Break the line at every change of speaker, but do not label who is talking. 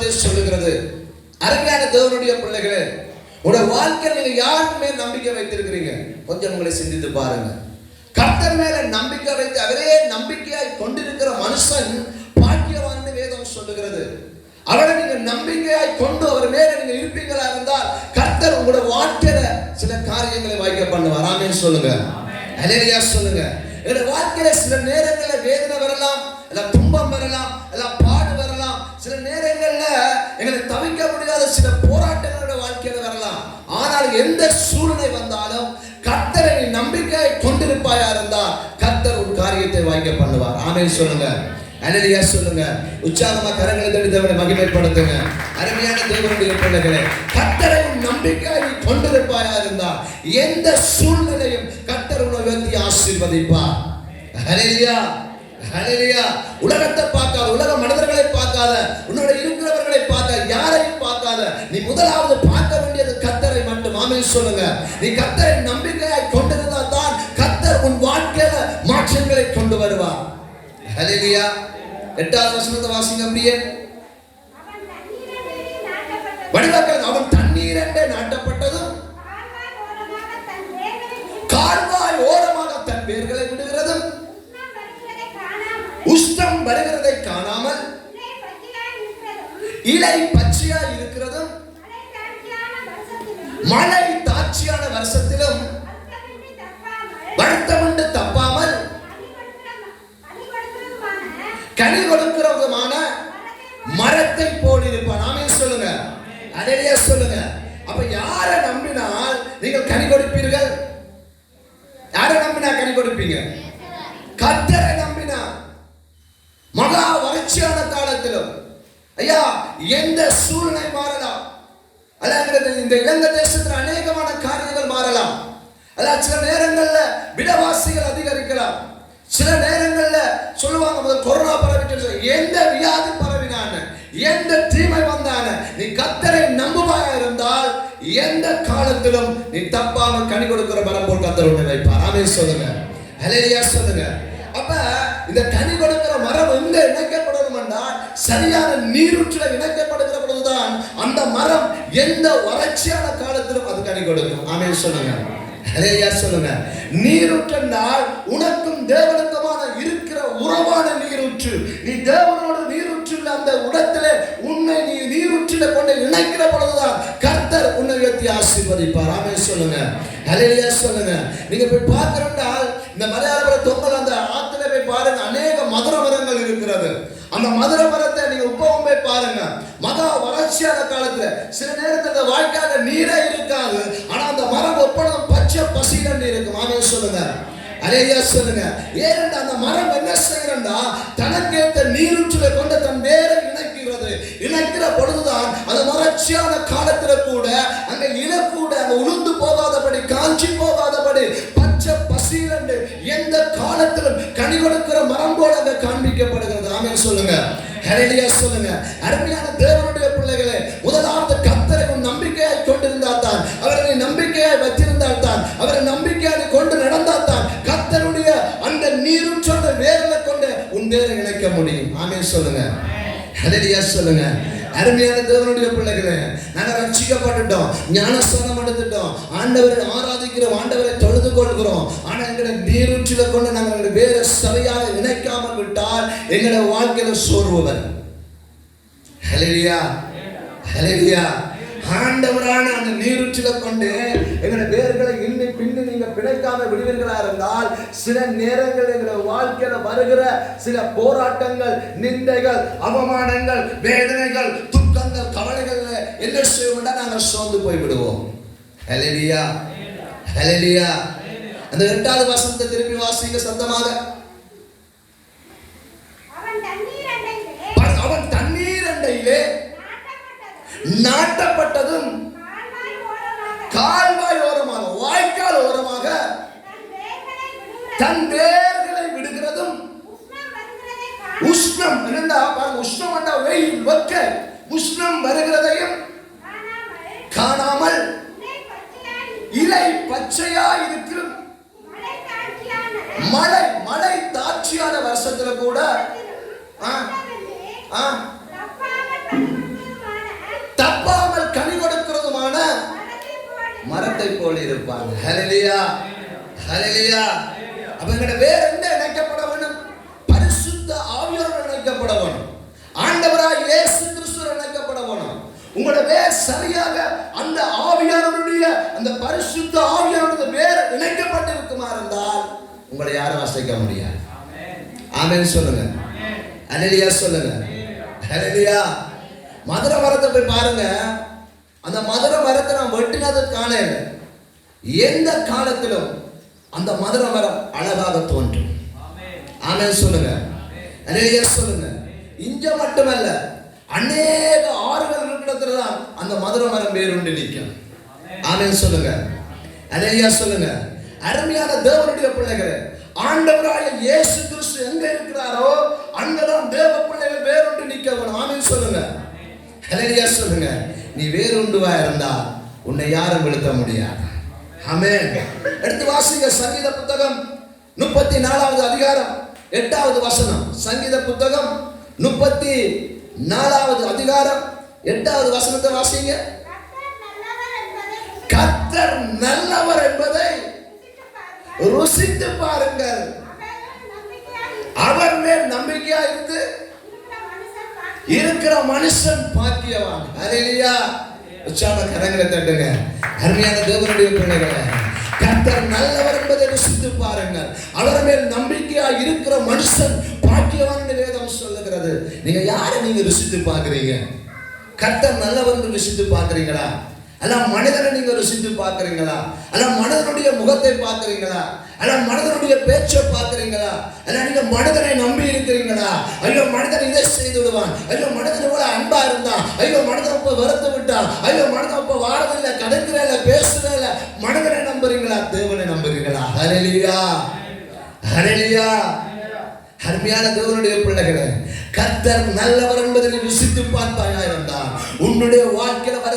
உபதேசம் சொல்லுகிறது. அருமையான தேவனுடைய பிள்ளைகளே, உங்களுடைய வாழ்க்கையில் நீங்க யாருக்கு மேல் நம்பிக்கை வைத்திருக்கிறீங்க? கொஞ்சம் உங்களை சிந்தித்து பாருங்க. கர்த்தர் மேல நம்பிக்கை வைத்து அவரே நம்பிக்கையாய் கொண்டிருக்கிற மனுஷன் பாக்கியவான் வேதம் சொல்லுகிறது. அவரை நீங்க நம்பிக்கையாய் கொண்டு அவர் மேல நீங்க இருப்பீங்களா இருந்தால் கர்த்தர் உங்களுடைய வாழ்க்கையில சில காரியங்களை வாய்க்க பண்ணுவார். ஆமென் சொல்லுங்க, ஹல்லேலூயா சொல்லுங்க. எங்க வாழ்க்கையில சில நேரங்களில் வேதனை வரலாம், இல்ல துன்பம் வரலாம், இல்ல பாடு வரலாம். சில நேரங்கள்ல எங்களுக்கு தவிக்க முடியாத சில போராட்டங்களோட வாழ்க்கையில வரலாம். ஆனால் எந்த சூழ்நிலை வந்தாலும் கர்த்தரை நம்பிக்கையை கொண்டிருப்பாயா இருந்தால் கர்த்தர் ஒரு காரியத்தை வாய்க்க பண்ணுவார். ஆமென் சொல்லுங்க, ஹல்லேலூயா சொல்லுங்க. உற்சாகமா கரங்களை தட்டி தேவனை மகிமைப்படுத்துங்க. அருமையான தேவனுடைய பிள்ளைகளே, கர்த்தரை நம்பிக்கையை கொண்டிருப்பாயா இருந்தால் எந்த சூழ்நிலையும் கர்த்தர் உன்னை உயர்த்தி ஆசீர்வதிப்பார். ஹல்லேலூயா, ஹல்லேலூயா. உலகத்தை பார்க்காத, உலக மனிதர்களை பார்க்காத, உன்னோட இருக்கிறவர்களை பார்க்காத, யாரையும் பார்க்காத, நீ முதலாவது பார்க்க வேண்டியது கர்த்தரை மட்டும். ஆமென் சொல்லுங்க. நீ கர்த்தரை நம்பிக்கையாய் கொண்டிருந்தால் தான் கர்த்தர் உன் வாழ்க்கையில மாற்றங்களை கொண்டு வருவார். ஹல்லேலூயா. 8வது வசனத்தை வாசிங்க அப்படியே. வடிவாக்கள் அவன் தண்ணீரண்டே நாட்டப்பட்டதும் கால்வாய் ஓரமாக தன் வேர்களை விடுகிறதும் உஷ்ணம் வருகிறதை காணாமல் இலை பச்சையா இருக்கிறதும் மழை தாட்சியான வருஷத்திலும் வருத்தமின்றி தப்பாமல் கனி கொடுக்கிறதுமான மரத்தை போல் இருப்பான். ஆமென் சொல்லுங்க, ஹல்லேலூயா சொல்லுங்க. அப்ப யாரை நம்பினால் நீங்கள் கனி கொடுப்பீர்கள்? யாரை நம்பினா கனி கொடுப்பீங்க? கர்த்தரை நம்பினா. மகா வறட்சியான காலத்திலும் ஐயா எந்த சூழ்நிலை மாறலாம், அல்லது இந்த இலங்கை தேசத்தில் அநேகமான காரியங்கள் மாறலாம், அல்ல சில நேரங்கள்ல விலைவாசிகள் அதிகரிக்கலாம், சில நேரங்கள்ல சொல்லுவாங்க முதல் கொரோனா பரவிட்டு எந்த வியாதி பரவினான்னு, எந்த தீமை வந்தான, நீ கர்த்தரை நம்புவாயா இருந்தால் எந்த காலத்திலும் நீ தப்பாம கனி கொடுக்கிற மரம் போல் கர்த்தர் உன்னை வைப்பார். ஆமென் சொல்லுங்க, ஹல்லேலூயா சொல்லுங்க. அப்ப இந்த கனி கொடுக்கிற மரம் எங்க இணைக்கப்படணும் என்றால் சரியான நீரூற்றில் இணைக்கப்படுகிற பொழுதுதான் அந்த மரம் எந்த வறட்சியான காலத்திலும் அது கனி கொடுக்கும். ஆமென் சொல்லுங்க, ஹல்லேலூயா சொல்லுங்க. நீரூற்றென்றால் உனக்கும் தேவனுக்குமான இருக்கிற உறவான நீரூற்று. நீ தேவனோடு நீரூற்றில் அந்த இடத்திலே உன்னை நீ நீரூற்றில கொண்டு இணைக்கிற பொழுதுதான் கர்த்தர் உன்னை உயர்த்தி ஆசீர்வதிப்பார். ஆமென் சொல்லுங்க, ஹல்லேலூயா சொல்லுங்க. நீங்க போய் பார்க்கிறோம்னால் இந்த மலையாள தொங்கல் அந்த ஆத்துல போய் பாருங்க, அநேக மதுர மரங்கள் இருக்கிறது. அந்த மதுர மரத்தை நீங்க உப்பவும் போய் பாருங்க. மகா வறட்சியான காலத்துல சில நேரத்தில் வாய்க்கால நீரே இருக்காது, ஆனா அந்த மரம் எப்பொழுதும் பச்சை பசிரண்டு இருக்கும். ஆமென் சொல்லுங்க, ஹல்லேலூயா சொல்லுங்க. ஏனென்றால் அந்த மரம் என்ன செய்யறா தனக்கேற்ற நீரூற்றில கொண்டு தன் வேரை இணைக்கிறது. இணைக்கிற பொழுதுதான் அந்த வறட்சியான காலத்துல கூட அங்க இலை கூட அங்க உளுந்து போகாதபடி, காஞ்சி போகாதபடி பச்சை பசிரண்டு எந்த காலத்திலும் கனி கொடுக்கிற மரம் போல அங்க காண்பிக்கப்படுகிறது. ஆமென் சொல்லுங்க, ஹல்லேலூயா சொல்லுங்க. அருமையான தேவனுடைய பிள்ளைகளே, முதலாவது கர்த்தரை நம்பிக்கையாய் கொண்டிருந்தால் தான், அவரை நம்பிக்கையாய் வச்சிருந்தால் தான், அவரை நம்பிக்கையாய் கொண்டு நடந்தால் தான் கர்த்தருடைய அந்த நீரூற்றோட வேர்களை கொண்டு உன் வேரை இணைக்க முடியும். ஆமென் சொல்லுங்க, ஹல்லேலூயா சொல்லுங்க. அருமையான தேவனுடைய பிள்ளைகளே, நாங்க ரட்சிக்கப்பட்டுட்டோம், ஞானஸ்நானம் எடுத்துட்டோம், ஆண்டவரை ஆராதிக்கிறோம், ஆண்டவரை தொழுது கொள்கிறோம். ஆனா எங்களை நீரூற்றில கொண்டு நாங்கள் வேற சரியாக இணைக்காமல் விட்டால் எங்களுடைய வாழ்க்கையில சோர்வு வரும். ஹல்லேலூயா, ஹல்லேலூயா. ஆண்டவரான அந்த நீரூற்றில கொண்டு எங்களை வேர்களை இன்னும் பின்னு நீங்க பிணைக்காம விடுவீர்களா இருந்தால் சில நேரங்கள் எங்களுடைய வாழ்க்கையில வருகிற சில போராட்டங்கள், நிந்தைகள், அவமானங்கள், வேதனைகள், துக்கங்கள், கவலைகள் என்ன செய்வோம்னா நாங்கள் சோர்ந்து போய் விடுவோம். ஹல்லேலூயா, ஹல்லேலூயா. அந்த 8வது வசனத்தை திருப்பி வாசிங்க சத்தமாக. அவன் தண்ணீர் அண்டையிலே நாட்டப்பட்டதும் கால்வாய் ஓரமாக, வாய்க்கால் ஓரமாக தன் வேர்களை விடுகிறதும் உஷ்ணம் என்னடா பாருங்க, உஷ்ணம் என்றா வெயில், வெக்க, உஷ்ணம் வருகிறதையும் காணாமல் இலை பச்சையா இருக்கும். மழை தாட்சியான வருஷத்துல கூட தப்பாமல் கனி கொடுக்கிறதுமான மரத்தை போல் இருப்பாங்க. ஹல்லேலூயா, ஹல்லேலூயா. அப்ப எங்கட வேற என்ன இணைக்கப்பட வேண்டும்? பரிசுத்த ஆவியோடு இணைக்கப்பட வேண்டும். ஆண்டவராய் இயேசு கிறிஸ்துவோடு இணைக்கப்பட வேண்டும். உங்களோட வேர் சரியாக அந்த ஆவியானவருடைய அந்த பரிசுத்த ஆவியானவருடைய வேர் இணைக்கப்பட்டிருக்குமா இருந்தால் உங்களை யாரும் அசைக்க முடியாது. ஆமென் சொல்லுங்க. ஹல்லேலூயா சொல்லுங்க. ஹல்லேலூயா. மதுர மரத்தை போய் பாருங்க. அந்த மதுர மரத்தை நான் வெட்டினது காணல. எந்த காலத்திலும் அந்த மதுர மரம் அழகாக தோன்றும். ஆமென் சொல்லுங்க. ஹல்லேலூயா சொல்லுங்க. இங்க மட்டுமல்ல, அநேக ஆறுகள் இருக்கிறதுல தான் அந்த மதுர மரம் வேறுண்டு நிற்கும். ஆமென் சொல்லுங்க. ஹல்லேலூயா சொல்லுங்க. அருமையான தேவனுடைய பிள்ளைகளே, ஆண்டவராகிய இயேசு கிறிஸ்து எங்க இருக்கிறாரோ அங்கதான் தேவ பிள்ளைகள் வேறுண்டு நிற்க வேணும். ஆமென் சொல்லுங்க. ஹல்லேலூயா சொல்லுங்க. நீ வேறுண்டுவா இருந்தா உன்னை யாரும் வீழ்த்த முடியாது. ஆமென். எடுத்து வாசிங்க சங்கீத புத்தகம் 34வது அதிகாரம் 8வது வசனம். சங்கீத புத்தகம் 34வது அதிகாரம் 8வது வசனத்தை வாசிங்க. கர்த்தர் நல்லவர் என்பதை ருசித்து பாருங்கள். அவர் மேல் நம்பிக்கையா இருந்து இருக்கிற மனுஷன் பாக்கியவான். ஹல்லேலூயா. உற்சாக கரங்களை தட்டுங்க. அருமையான தேவனுடைய பிள்ளைகளே, கர்த்தர் நல்லவர் என்பதை ருசித்து பாருங்கள். அவர் மேல் நம்பிக்கையா இருக்கிற மனுஷன் பாக்கியவான் என்று வேதம் சொல்லுகிறது. நீங்க யாரை நீங்க ருசித்து பார்க்கிறீங்க? கர்த்தர் நல்லவர் என்று ருசித்து பார்க்கிறீங்களா? அல்ல மனிதனை நீங்க ருசித்து பார்க்கிறீங்களா? அல்ல மனிதனுடைய முகத்தை பார்க்கிறீங்களா? அல்ல மனிதனுடைய பேச்சை பார்க்கிறீங்களா? அல்ல நீங்க மனிதனை நம்பி இருக்கிறீங்களா? ஐயோ மனிதன் இதை செய்து விடுவான், ஐயோ மனிதன் போல அன்பா இருந்தான், ஐயோ மனிதன் இப்ப வெறுத்து விட்டான், ஐயோ மனிதன் இப்ப வாழதில்லை, கிடைக்கிறதில்ல, பேசுறதில்ல. மனிதனை நம்புறீங்களா? தேவனை நம்புறீங்களா? ஹல்லேலூயா, ஹல்லேலூயா. அருமையான தேவனுடைய பிள்ளைகளே, கர்த்தர் நல்லவர் என்பதை ருசித்து பார்ப்பாயா இருந்தால் உன்னுடைய வாழ்க்கையில வர